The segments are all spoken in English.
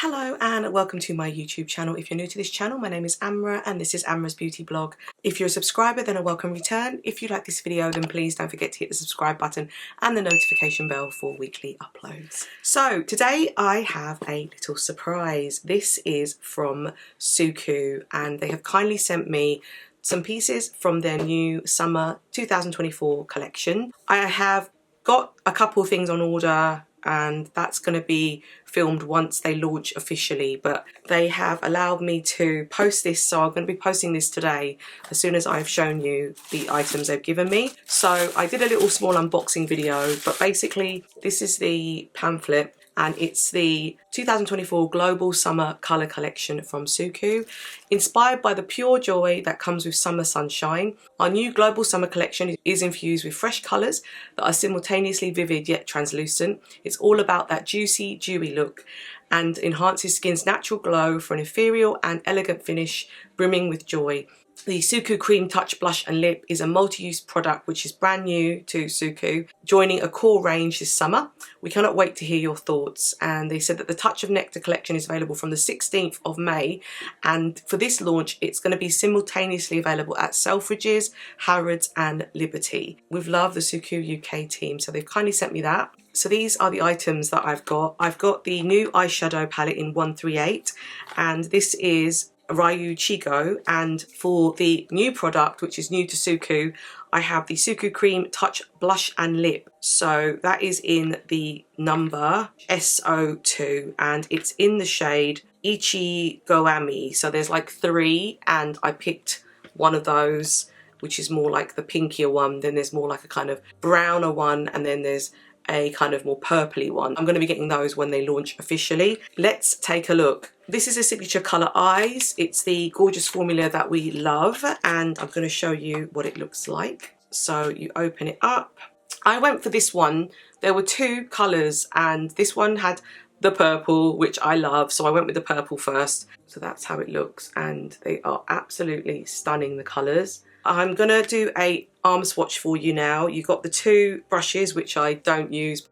Hello and welcome to my YouTube channel. If you're new to this channel, my name is Amra and this is Amra's Beauty Blog. If you're a subscriber, then a welcome return. If you like this video, then please don't forget to hit the subscribe button and the notification bell for weekly uploads. So today I have a little surprise. This is from Suqqu and they have kindly sent me some pieces from their new summer 2024 collection. I have got a couple of things on order and that's going to be filmed once they launch officially, but they have allowed me to post this, so I'm going to be posting this today as soon as I've shown you the items they've given me. So I did a little small unboxing video, but basically this is the pamphlet and it's the 2024 Global Summer Colour Collection from Suqqu. Inspired by the pure joy that comes with summer sunshine, our new Global Summer Collection is infused with fresh colours that are simultaneously vivid yet translucent. It's all about that juicy, dewy look and enhances skin's natural glow for an ethereal and elegant finish brimming with joy. The Suqqu Cream Touch Blush and Lip is a multi-use product which is brand new to Suqqu, joining a core range this summer. We cannot wait to hear your thoughts, and they said that the Touch of Nectar collection is available from the 16th of May, and for this launch it's going to be simultaneously available at Selfridges, Harrods and Liberty. We've loved the Suqqu UK team, so they've kindly sent me that. So these are the items that I've got. I've got the new eyeshadow palette in 138 and this is RYOUICHIGO, and for the new product which is new to Suqqu, I have the Suqqu Cream Touch Blush and Lip. So that is in the number SO2 and it's in the shade Ichigo. So there's like 3 and I picked one of those which is more like the pinkier one, then there's more like a kind of browner one, and then there's a kind of more purpley one. I'm going to be getting those when they launch officially. Let's take a look. This is a signature colour eyes. It's the gorgeous formula that we love and I'm going to show you what it looks like. So you open it up. I went for this one. There were 2 colours and this one had the purple, which I love, so I went with the purple first. So that's how it looks and they are absolutely stunning, the colours. I'm going to do a arm swatch for you now. You've got the 2 brushes, which I don't use.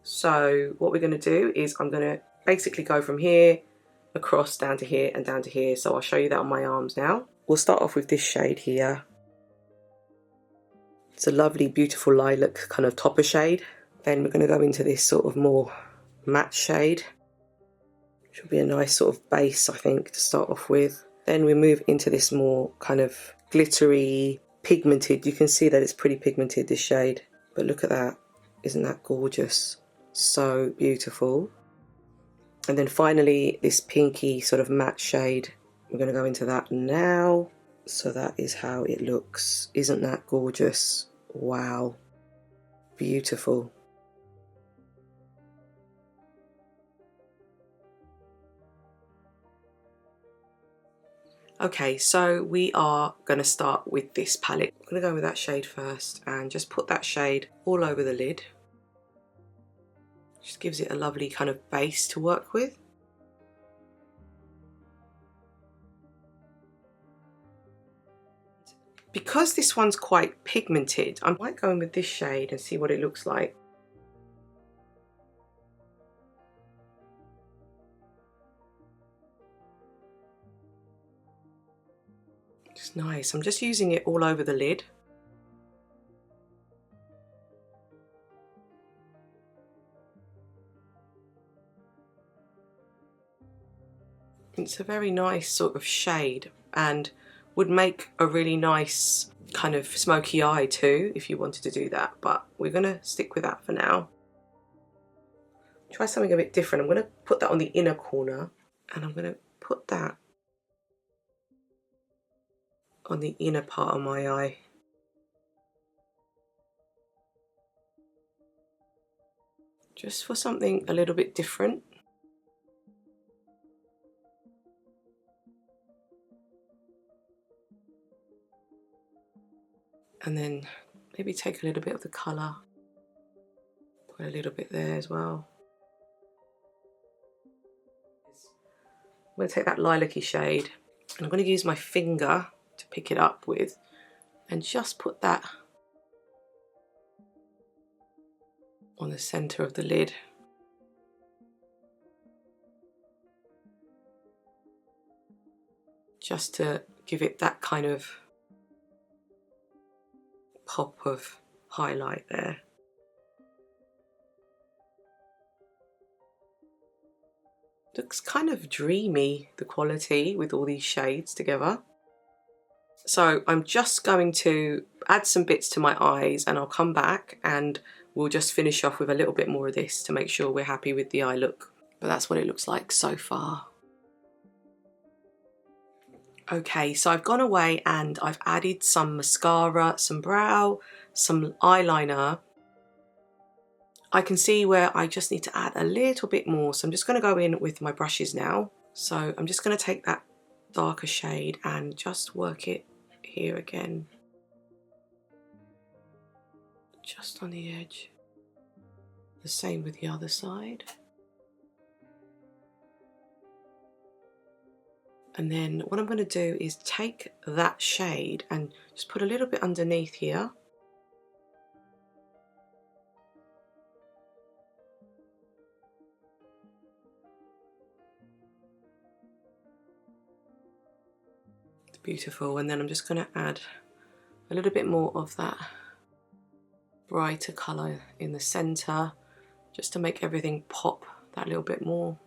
So what we're going to do is I'm going to basically go from here, across, down to here and down to here. So I'll show you that on my arms now. We'll start off with this shade here. It's a lovely, beautiful lilac kind of topper shade. Then we're going to go into this sort of more matte shade. Should be a nice sort of base, I think, to start off with. Then we move into this more kind of glittery, pigmented. You can see that it's pretty pigmented, this shade. But look at that. Isn't that gorgeous? So beautiful. And then finally, this pinky sort of matte shade. We're going to go into that now. So that is how it looks. Isn't that gorgeous? Wow. Beautiful. Okay, so we are going to start with this palette. I'm going to go with that shade first and just put that shade all over the lid. Just gives it a lovely kind of base to work with. Because this one's quite pigmented, I might go in with this shade and see what it looks like. It's nice. I'm just using it all over the lid. It's a very nice sort of shade and would make a really nice kind of smoky eye too if you wanted to do that, but we're going to stick with that for now. Try something a bit different. I'm going to put that on the inner corner and I'm going to put that on the inner part of my eye. Just for something a little bit different. And then maybe take a little bit of the colour. Put a little bit there as well. I'm going to take that lilac-y shade and I'm going to use my finger to pick it up with and just put that on the centre of the lid. Just to give it that kind of pop of highlight there. Looks kind of dreamy, the quality with all these shades together. So I'm just going to add some bits to my eyes and I'll come back and we'll just finish off with a little bit more of this to make sure we're happy with the eye look. But that's what it looks like so far. Okay, so I've gone away and I've added some mascara, some brow, some eyeliner. I can see where I just need to add a little bit more, so I'm just going to go in with my brushes now. So I'm just going to take that darker shade and just work it here again, just on the edge. The same with the other side. And then what I'm going to do is take that shade and just put a little bit underneath here. It's beautiful. And then I'm just going to add a little bit more of that brighter colour in the centre, just to make everything pop that little bit more.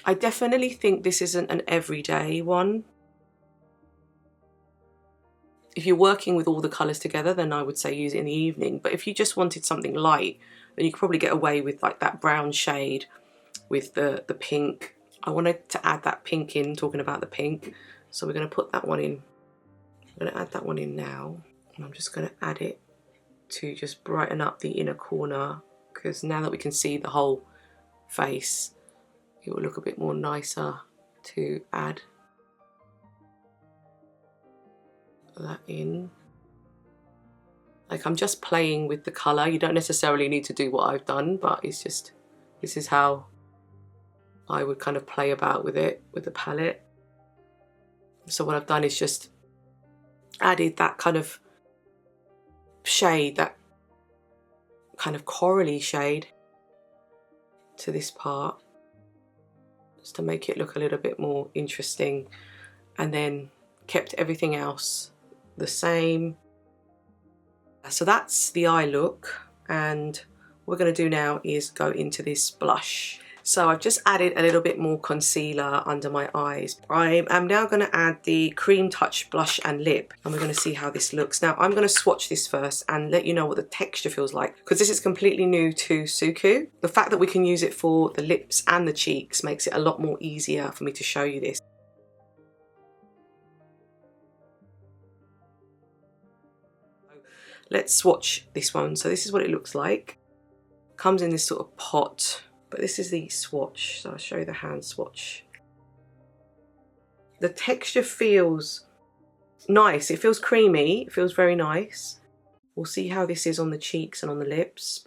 I definitely think this isn't an everyday one. If you're working with all the colours together, then I would say use it in the evening. But if you just wanted something light, then you could probably get away with like that brown shade with the pink. I wanted to add that pink in, talking about the pink. So we're going to put that one in. I'm going to add that one in now. And I'm just going to add it to just brighten up the inner corner, because now that we can see the whole face, it will look a bit more nicer to add that in. Like, I'm just playing with the colour. You don't necessarily need to do what I've done, but it's just, this is how I would kind of play about with it, with the palette. So what I've done is just added that kind of shade, that kind of corally shade to this part, just to make it look a little bit more interesting, and then kept everything else the same. So that's the eye look, and what we're going to do now is go into this blush. So I've just added a little bit more concealer under my eyes. I am now going to add the Cream Touch blush and lip, and we're going to see how this looks. Now I'm going to swatch this first and let you know what the texture feels like, because this is completely new to Suqqu. The fact that we can use it for the lips and the cheeks makes it a lot more easier for me to show you this. Let's swatch this one. So this is what it looks like. Comes in this sort of pot. But this is the swatch, so I'll show you the hand swatch. The texture feels nice. It feels creamy. It feels very nice. We'll see how this is on the cheeks and on the lips.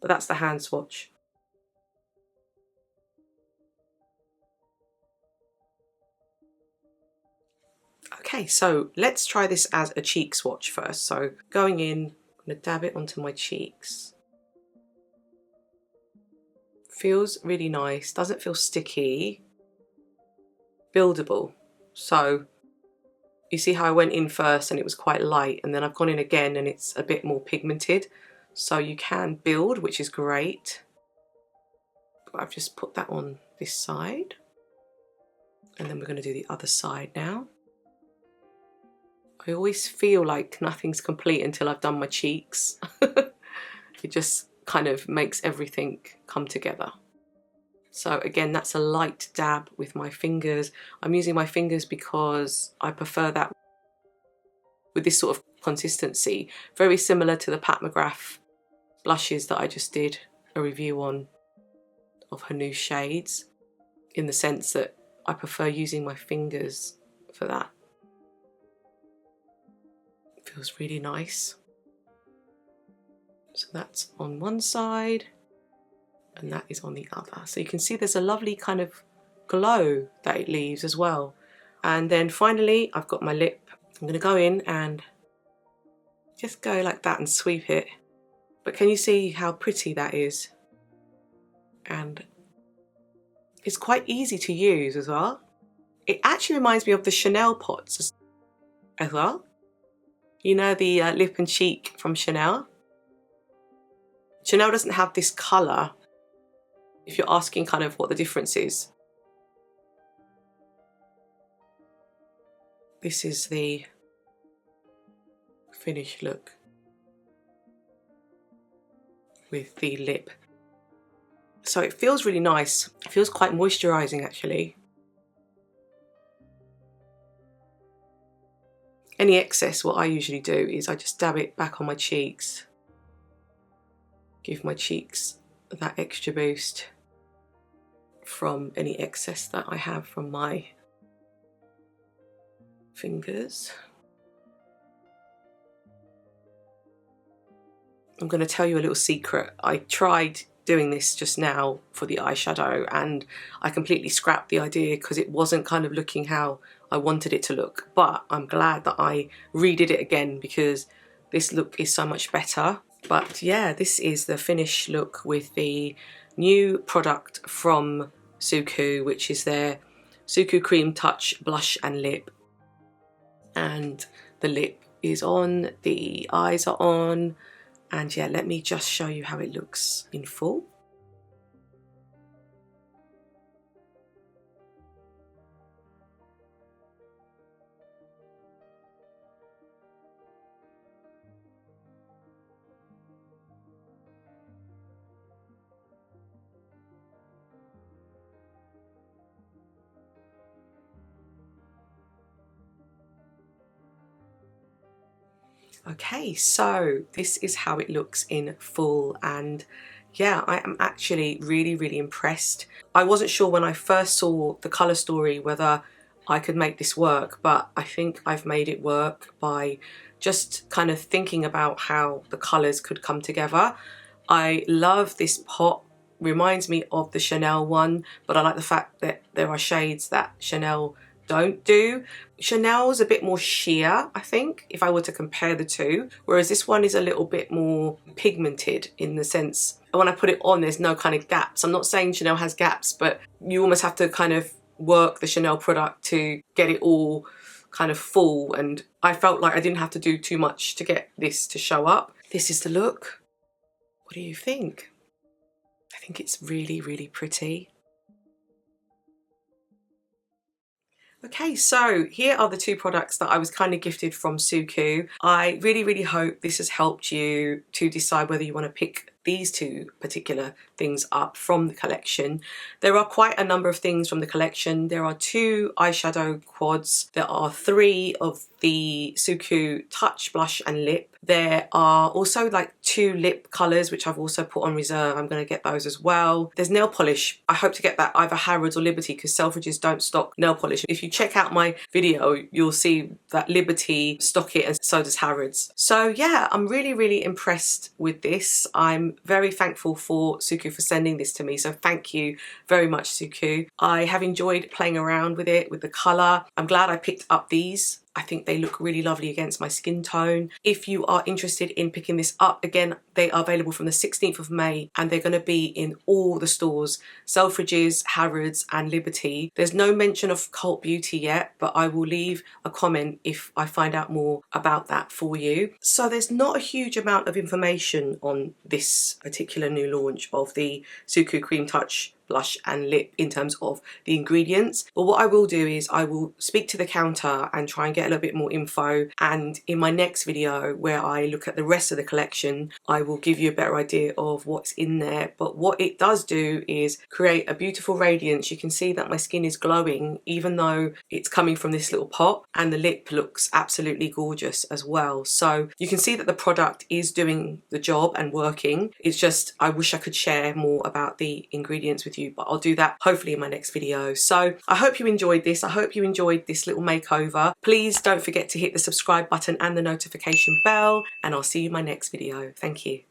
But that's the hand swatch. Okay, so let's try this as a cheek swatch first. So going in, I'm going to dab it onto my cheeks. Feels really nice, doesn't feel sticky, buildable. So you see how I went in first and it was quite light, and then I've gone in again and it's a bit more pigmented. So you can build, which is great. But I've just put that on this side, and then we're going to do the other side now. I always feel like nothing's complete until I've done my cheeks. It just kind of makes everything come together. So again, that's a light dab with my fingers. I'm using my fingers because I prefer that with this sort of consistency. Very similar to the Pat McGrath blushes that I just did a review on, of her new shades, in the sense that I prefer using my fingers for that. It feels really nice. So that's on one side and that is on the other. So you can see there's a lovely kind of glow that it leaves as well. And then finally, I've got my lip. I'm going to go in and just go like that and sweep it. But can you see how pretty that is? And it's quite easy to use as well. It actually reminds me of the Chanel pots as well. You know, the lip and cheek from Chanel? Chanel doesn't have this colour, if you're asking kind of what the difference is. This is the finished look with the lip. So it feels really nice. It feels quite moisturising actually. Any excess, what I usually do is I just dab it back on my cheeks. Give my cheeks that extra boost from any excess that I have from my fingers. I'm going to tell you a little secret. I tried doing this just now for the eyeshadow and I completely scrapped the idea because it wasn't kind of looking how I wanted it to look, but I'm glad that I redid it again because this look is so much better. But yeah, this is the finished look with the new product from Suqqu, which is their Suqqu Cream Touch Blush and Lip. And the lip is on, the eyes are on, and yeah, let me just show you how it looks in full. Okay, so this is how it looks in full, and yeah, I am actually really impressed. I wasn't sure when I first saw the colour story whether I could make this work, but I think I've made it work by just kind of thinking about how the colours could come together. I love this pot. Reminds me of the Chanel one, but I like the fact that there are shades that Chanel don't do. Chanel's a bit more sheer, I think, if I were to compare the two, whereas this one is a little bit more pigmented in the sense, when I put it on, there's no kind of gaps. I'm not saying Chanel has gaps, but you almost have to kind of work the Chanel product to get it all kind of full, and I felt like I didn't have to do too much to get this to show up. This is the look. What do you think? I think it's really pretty. Okay, so here are the two products that I was kind of gifted from Suqqu. I really hope this has helped you to decide whether you want to pick these two particular things up from the collection. There are quite a number of things from the collection. There are 2 eyeshadow quads. There are 3 of the Suqqu Touch Blush and Lip. There are also like 2 lip colours, which I've also put on reserve. I'm going to get those as well. There's nail polish. I hope to get that either Harrods or Liberty because Selfridges don't stock nail polish. If you check out my video, you'll see that Liberty stock it and so does Harrods. So yeah, I'm really impressed with this. I'm very thankful for Suqqu for sending this to me, so thank you very much, Suqqu. I have enjoyed playing around with it, with the colour. I'm glad I picked up these. I think they look really lovely against my skin tone. If you are interested in picking this up, again, they are available from the 16th of May and they're going to be in all the stores, Selfridges, Harrods and Liberty. There's no mention of Cult Beauty yet, but I will leave a comment if I find out more about that for you. So there's not a huge amount of information on this particular new launch of the Suqqu Cream Touch Blush and Lip in terms of the ingredients, but what I will do is I will speak to the counter and try and get a little bit more info, and in my next video where I look at the rest of the collection I will give you a better idea of what's in there. But what it does do is create a beautiful radiance. You can see that my skin is glowing even though it's coming from this little pot, and the lip looks absolutely gorgeous as well. So you can see that the product is doing the job and working. It's just I wish I could share more about the ingredients with you, but I'll do that hopefully in my next video. So I hope you enjoyed this. I hope you enjoyed this little makeover. Please don't forget to hit the subscribe button and the notification bell, and I'll see you in my next video. Thank you.